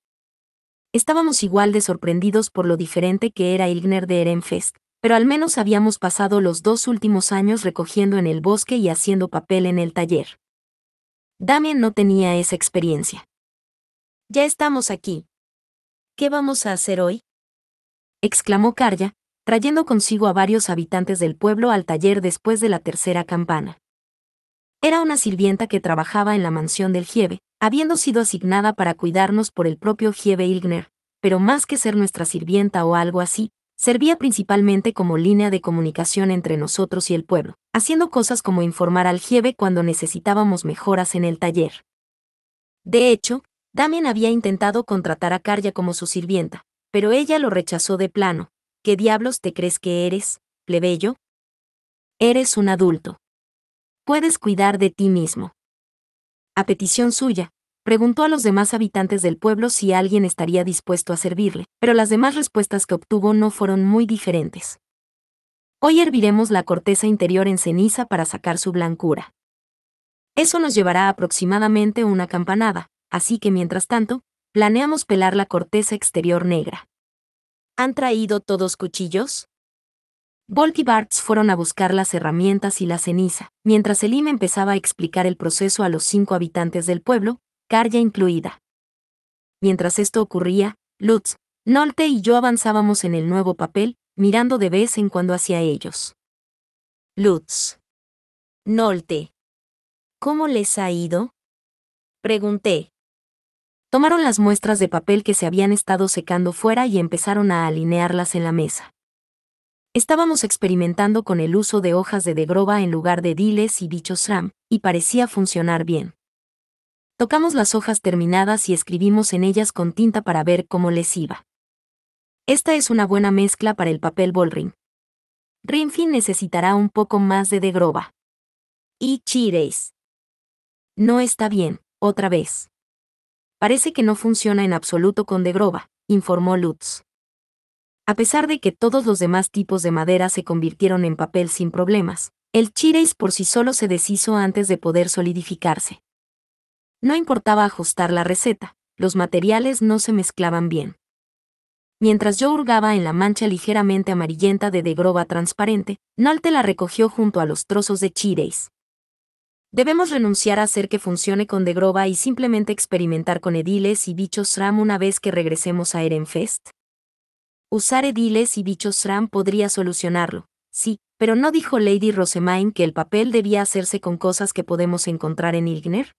Estábamos igual de sorprendidos por lo diferente que era Ilgner de Ehrenfest, pero al menos habíamos pasado los 2 últimos años recogiendo en el bosque y haciendo papel en el taller. Damien no tenía esa experiencia. Ya estamos aquí. ¿Qué vamos a hacer hoy? Exclamó Karja, trayendo consigo a varios habitantes del pueblo al taller después de la tercera campana. Era una sirvienta que trabajaba en la mansión del Giebe, habiendo sido asignada para cuidarnos por el propio Giebe Ilgner, pero más que ser nuestra sirvienta o algo así, servía principalmente como línea de comunicación entre nosotros y el pueblo, haciendo cosas como informar al Giebe cuando necesitábamos mejoras en el taller. De hecho, Damien había intentado contratar a Karja como su sirvienta, pero ella lo rechazó de plano. ¿Qué diablos te crees que eres, plebeyo? Eres un adulto. Puedes cuidar de ti mismo. A petición suya, preguntó a los demás habitantes del pueblo si alguien estaría dispuesto a servirle, pero las demás respuestas que obtuvo no fueron muy diferentes. Hoy herviremos la corteza interior en ceniza para sacar su blancura. Eso nos llevará aproximadamente una campanada, así que mientras tanto, planeamos pelar la corteza exterior negra. ¿Han traído todos cuchillos? Volk y Bartz fueron a buscar las herramientas y la ceniza, mientras Selim empezaba a explicar el proceso a los 5 habitantes del pueblo, carga incluida. Mientras esto ocurría, Lutz, Nolte y yo avanzábamos en el nuevo papel, mirando de vez en cuando hacia ellos. Lutz. Nolte. ¿Cómo les ha ido? Pregunté. Tomaron las muestras de papel que se habían estado secando fuera y empezaron a alinearlas en la mesa. Estábamos experimentando con el uso de hojas de degrova en lugar de diles y bichos ram, y parecía funcionar bien. Tocamos las hojas terminadas y escribimos en ellas con tinta para ver cómo les iba. Esta es una buena mezcla para el papel Bollring. Rinfin necesitará un poco más de degrova. Y chiréis. No está bien, otra vez. Parece que no funciona en absoluto con degrova, informó Lutz. A pesar de que todos los demás tipos de madera se convirtieron en papel sin problemas, el chiréis por sí solo se deshizo antes de poder solidificarse. No importaba ajustar la receta, los materiales no se mezclaban bien. Mientras yo hurgaba en la mancha ligeramente amarillenta de degrova transparente, Nolte la recogió junto a los trozos de chiréis. Debemos renunciar a hacer que funcione con degrova y simplemente experimentar con ediles y bichos ram una vez que regresemos a Erenfest. Usar ediles y bichos ram podría solucionarlo, sí, pero ¿no dijo Lady Rosemain que el papel debía hacerse con cosas que podemos encontrar en Ilgner?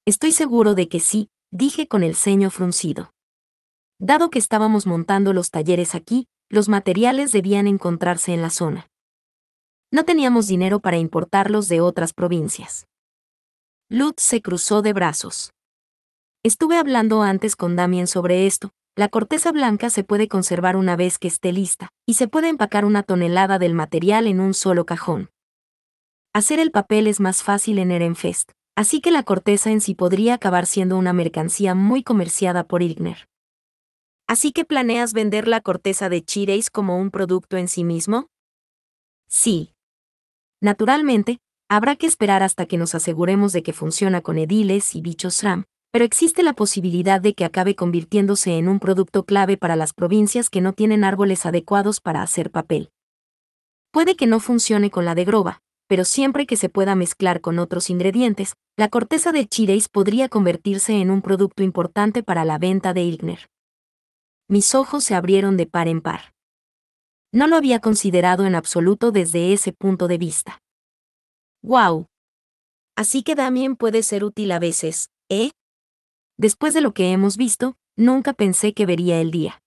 Estoy seguro de que sí, dije con el ceño fruncido. Dado que estábamos montando los talleres aquí, los materiales debían encontrarse en la zona. No teníamos dinero para importarlos de otras provincias. Lutz se cruzó de brazos. Estuve hablando antes con Damien sobre esto. La corteza blanca se puede conservar una vez que esté lista, y se puede empacar 1 tonelada del material en un solo cajón. Hacer el papel es más fácil en Erenfest, así que la corteza en sí podría acabar siendo una mercancía muy comerciada por Ilgner. ¿Así que planeas vender la corteza de chiréis como un producto en sí mismo? Sí. Naturalmente, habrá que esperar hasta que nos aseguremos de que funciona con ediles y bichos ram, pero existe la posibilidad de que acabe convirtiéndose en un producto clave para las provincias que no tienen árboles adecuados para hacer papel. Puede que no funcione con la degrova, pero siempre que se pueda mezclar con otros ingredientes, la corteza de chiréis podría convertirse en un producto importante para la venta de Ilgner. Mis ojos se abrieron de par en par. No lo había considerado en absoluto desde ese punto de vista. ¡Wow! Así que Damien puede ser útil a veces, ¿eh? Después de lo que hemos visto, nunca pensé que vería el día.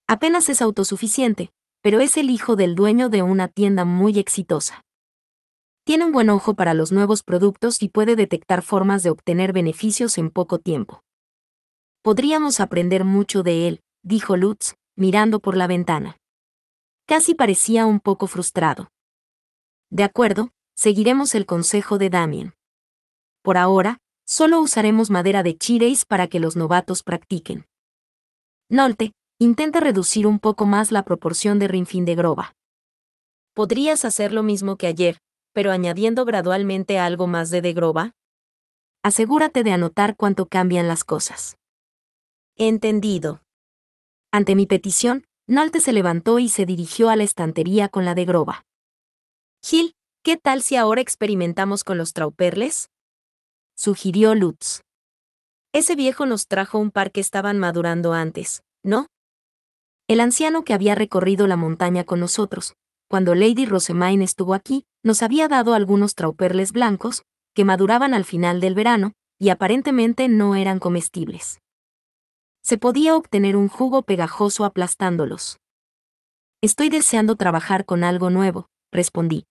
Apenas es autosuficiente, pero es el hijo del dueño de una tienda muy exitosa. Tiene un buen ojo para los nuevos productos y puede detectar formas de obtener beneficios en poco tiempo. Podríamos aprender mucho de él, dijo Lutz, mirando por la ventana. Casi parecía un poco frustrado. De acuerdo, seguiremos el consejo de Damien. Por ahora, solo usaremos madera de chiréis para que los novatos practiquen. Nolte, intenta reducir un poco más la proporción de Rinfin de Grova. ¿Podrías hacer lo mismo que ayer, pero añadiendo gradualmente algo más de Grova? Asegúrate de anotar cuánto cambian las cosas. Entendido. Ante mi petición, Nolte se levantó y se dirigió a la estantería con la de Grova. Gil, ¿qué tal si ahora experimentamos con los trauperles? Sugirió Lutz. Ese viejo nos trajo un par que estaban madurando antes, ¿no? El anciano que había recorrido la montaña con nosotros, cuando Lady Rosemain estuvo aquí, nos había dado algunos trauperles blancos, que maduraban al final del verano, y aparentemente no eran comestibles. Se podía obtener un jugo pegajoso aplastándolos. Estoy deseando trabajar con algo nuevo, respondí.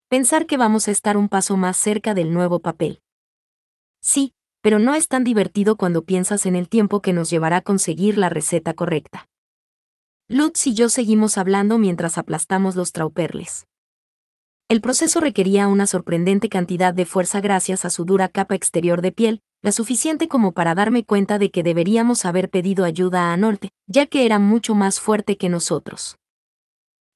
Pensar que vamos a estar un paso más cerca del nuevo papel. Sí, pero no es tan divertido cuando piensas en el tiempo que nos llevará a conseguir la receta correcta. Lutz y yo seguimos hablando mientras aplastamos los trauperles. El proceso requería una sorprendente cantidad de fuerza gracias a su dura capa exterior de piel, la suficiente como para darme cuenta de que deberíamos haber pedido ayuda a Nolte, ya que era mucho más fuerte que nosotros.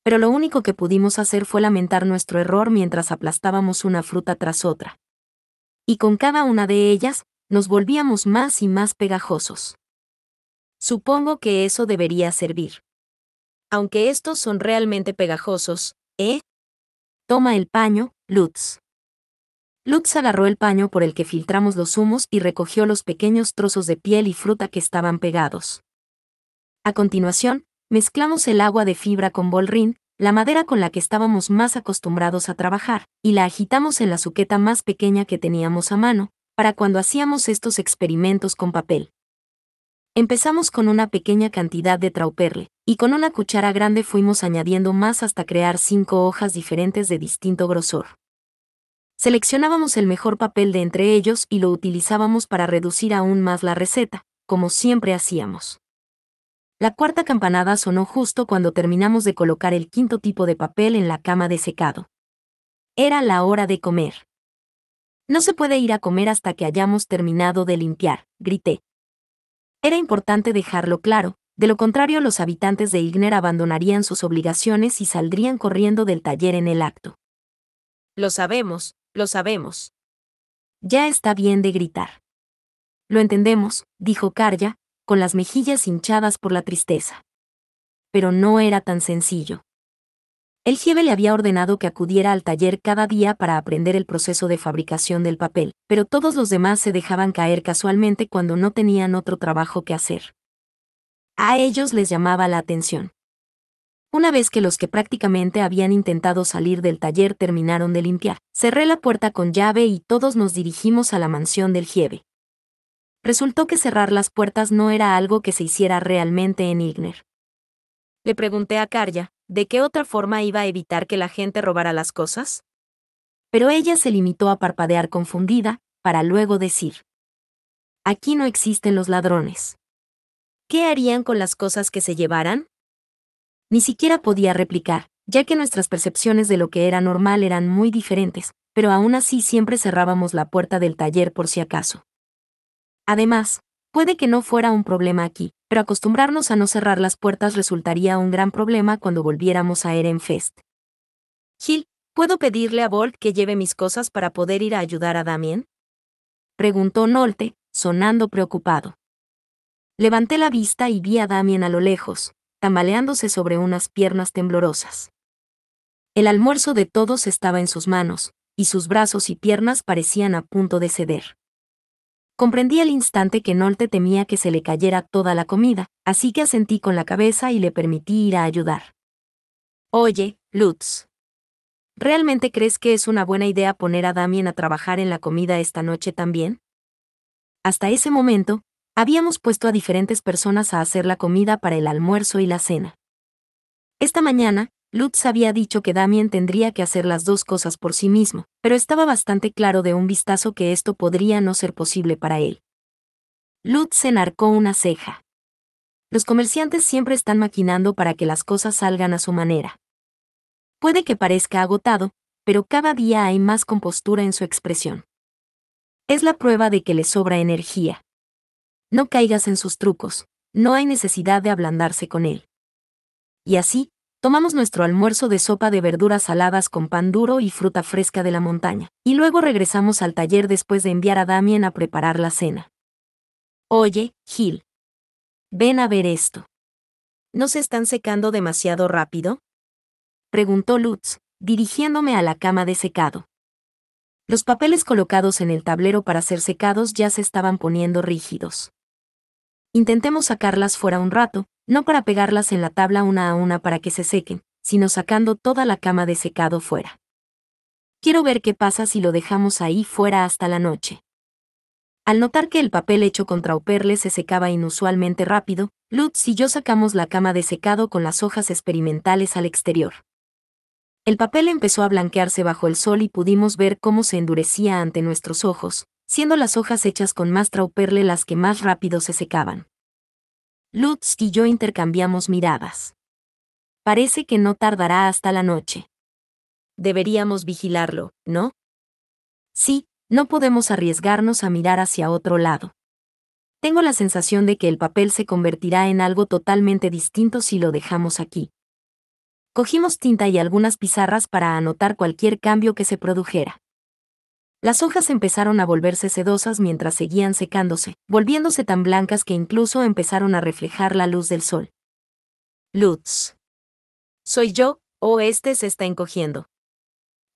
Pero lo único que pudimos hacer fue lamentar nuestro error mientras aplastábamos una fruta tras otra. Y con cada una de ellas, nos volvíamos más y más pegajosos. Supongo que eso debería servir. Aunque estos son realmente pegajosos, ¿eh? Toma el paño, Lutz. Lutz agarró el paño por el que filtramos los zumos y recogió los pequeños trozos de piel y fruta que estaban pegados. A continuación, mezclamos el agua de fibra con bolrín, la madera con la que estábamos más acostumbrados a trabajar, y la agitamos en la suqueta más pequeña que teníamos a mano, para cuando hacíamos estos experimentos con papel. Empezamos con una pequeña cantidad de trauperle, y con una cuchara grande fuimos añadiendo más hasta crear 5 hojas diferentes de distinto grosor. Seleccionábamos el mejor papel de entre ellos y lo utilizábamos para reducir aún más la receta, como siempre hacíamos. La cuarta campanada sonó justo cuando terminamos de colocar el quinto tipo de papel en la cama de secado. Era la hora de comer. No se puede ir a comer hasta que hayamos terminado de limpiar, grité. Era importante dejarlo claro, de lo contrario los habitantes de Igner abandonarían sus obligaciones y saldrían corriendo del taller en el acto. Lo sabemos, lo sabemos. Ya está bien de gritar. Lo entendemos, dijo Karja, con las mejillas hinchadas por la tristeza. Pero no era tan sencillo. El jefe le había ordenado que acudiera al taller cada día para aprender el proceso de fabricación del papel, pero todos los demás se dejaban caer casualmente cuando no tenían otro trabajo que hacer. A ellos les llamaba la atención. Una vez que los que prácticamente habían intentado salir del taller terminaron de limpiar, cerré la puerta con llave y todos nos dirigimos a la mansión del jefe. Resultó que cerrar las puertas no era algo que se hiciera realmente en Igner. Le pregunté a Karja, ¿de qué otra forma iba a evitar que la gente robara las cosas? Pero ella se limitó a parpadear confundida, para luego decir: aquí no existen los ladrones. ¿Qué harían con las cosas que se llevaran? Ni siquiera podía replicar, ya que nuestras percepciones de lo que era normal eran muy diferentes, pero aún así siempre cerrábamos la puerta del taller por si acaso. Además, puede que no fuera un problema aquí, pero acostumbrarnos a no cerrar las puertas resultaría un gran problema cuando volviéramos a Ehrenfest. Gil, ¿puedo pedirle a Bolt que lleve mis cosas para poder ir a ayudar a Damien? Preguntó Nolte, sonando preocupado. Levanté la vista y vi a Damien a lo lejos, tambaleándose sobre unas piernas temblorosas. El almuerzo de todos estaba en sus manos, y sus brazos y piernas parecían a punto de ceder. Comprendí al instante que Nolte temía que se le cayera toda la comida, así que asentí con la cabeza y le permití ir a ayudar. Oye, Lutz. ¿Realmente crees que es una buena idea poner a Damien a trabajar en la comida esta noche también? Hasta ese momento, habíamos puesto a diferentes personas a hacer la comida para el almuerzo y la cena. Esta mañana, Lutz había dicho que Damien tendría que hacer las dos cosas por sí mismo, pero estaba bastante claro de un vistazo que esto podría no ser posible para él. Lutz enarcó una ceja. Los comerciantes siempre están maquinando para que las cosas salgan a su manera. Puede que parezca agotado, pero cada día hay más compostura en su expresión. Es la prueba de que le sobra energía. No caigas en sus trucos, no hay necesidad de ablandarse con él. Y así, tomamos nuestro almuerzo de sopa de verduras saladas con pan duro y fruta fresca de la montaña, y luego regresamos al taller después de enviar a Damien a preparar la cena. Oye, Gil. Ven a ver esto. ¿No se están secando demasiado rápido? Preguntó Lutz, dirigiéndome a la cama de secado. Los papeles colocados en el tablero para ser secados ya se estaban poniendo rígidos. Intentemos sacarlas fuera un rato, no para pegarlas en la tabla una a una para que se sequen, sino sacando toda la cama de secado fuera. Quiero ver qué pasa si lo dejamos ahí fuera hasta la noche. Al notar que el papel hecho con trauperle se secaba inusualmente rápido, Lutz y yo sacamos la cama de secado con las hojas experimentales al exterior. El papel empezó a blanquearse bajo el sol y pudimos ver cómo se endurecía ante nuestros ojos, siendo las hojas hechas con más trauperle las que más rápido se secaban. Lutz y yo intercambiamos miradas. Parece que no tardará hasta la noche. Deberíamos vigilarlo, ¿no? Sí, no podemos arriesgarnos a mirar hacia otro lado. Tengo la sensación de que el papel se convertirá en algo totalmente distinto si lo dejamos aquí. Cogimos tinta y algunas pizarras para anotar cualquier cambio que se produjera. Las hojas empezaron a volverse sedosas mientras seguían secándose, volviéndose tan blancas que incluso empezaron a reflejar la luz del sol. Lutz. ¿Soy yo, o este se está encogiendo?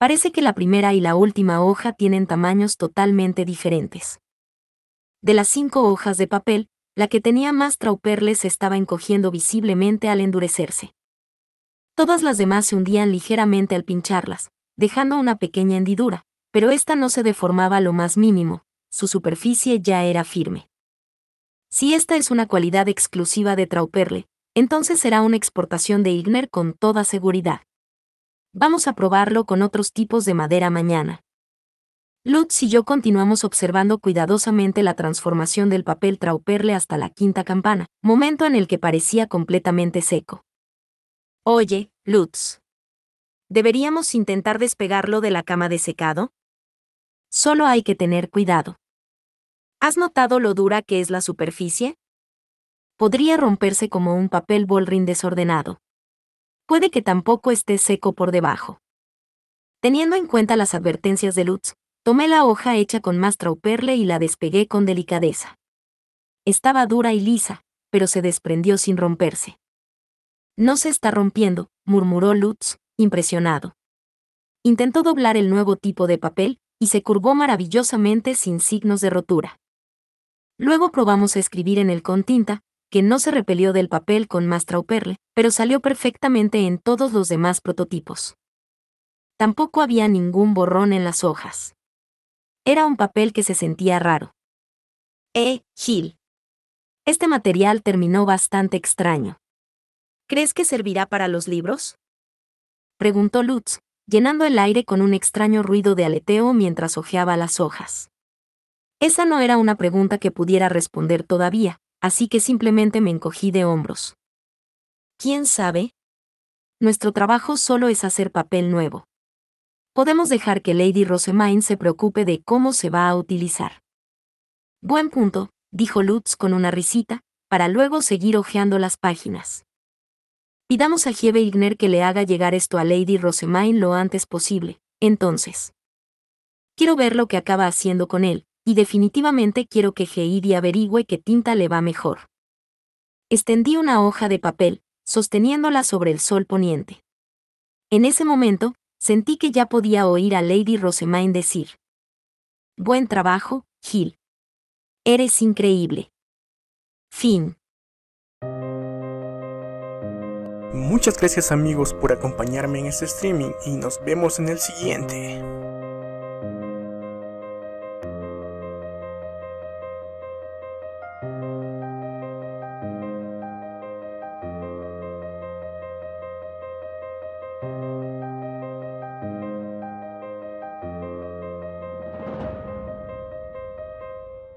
Parece que la primera y la última hoja tienen tamaños totalmente diferentes. De las 5 hojas de papel, la que tenía más trauperle se estaba encogiendo visiblemente al endurecerse. Todas las demás se hundían ligeramente al pincharlas, dejando una pequeña hendidura, pero esta no se deformaba lo más mínimo, su superficie ya era firme. Si esta es una cualidad exclusiva de Trauperle, entonces será una exportación de Igner con toda seguridad. Vamos a probarlo con otros tipos de madera mañana. Lutz y yo continuamos observando cuidadosamente la transformación del papel Trauperle hasta la quinta campana, momento en el que parecía completamente seco. Oye, Lutz. ¿Deberíamos intentar despegarlo de la cama de secado? Solo hay que tener cuidado. ¿Has notado lo dura que es la superficie? Podría romperse como un papel Bollrin desordenado. Puede que tampoco esté seco por debajo. Teniendo en cuenta las advertencias de Lutz, tomé la hoja hecha con más Trauperle y la despegué con delicadeza. Estaba dura y lisa, pero se desprendió sin romperse. No se está rompiendo, murmuró Lutz, impresionado. Intentó doblar el nuevo tipo de papel, y se curvó maravillosamente sin signos de rotura. Luego probamos a escribir en él con tinta, que no se repelió del papel con más Trauperle, pero salió perfectamente en todos los demás prototipos. Tampoco había ningún borrón en las hojas. Era un papel que se sentía raro. Gil. Este material terminó bastante extraño. ¿Crees que servirá para los libros? Preguntó Lutz, llenando el aire con un extraño ruido de aleteo mientras hojeaba las hojas. Esa no era una pregunta que pudiera responder todavía, así que simplemente me encogí de hombros. ¿Quién sabe? Nuestro trabajo solo es hacer papel nuevo. Podemos dejar que Lady Rosemaine se preocupe de cómo se va a utilizar. Buen punto, dijo Lutz con una risita, para luego seguir hojeando las páginas. Pidamos a Hebe Igner que le haga llegar esto a Lady Rosemaine lo antes posible, entonces. Quiero ver lo que acaba haciendo con él, y definitivamente quiero que Heidi averigüe qué tinta le va mejor. Extendí una hoja de papel, sosteniéndola sobre el sol poniente. En ese momento, sentí que ya podía oír a Lady Rosemaine decir: «Buen trabajo, Gil. Eres increíble». Fin. Muchas gracias amigos por acompañarme en este streaming y nos vemos en el siguiente.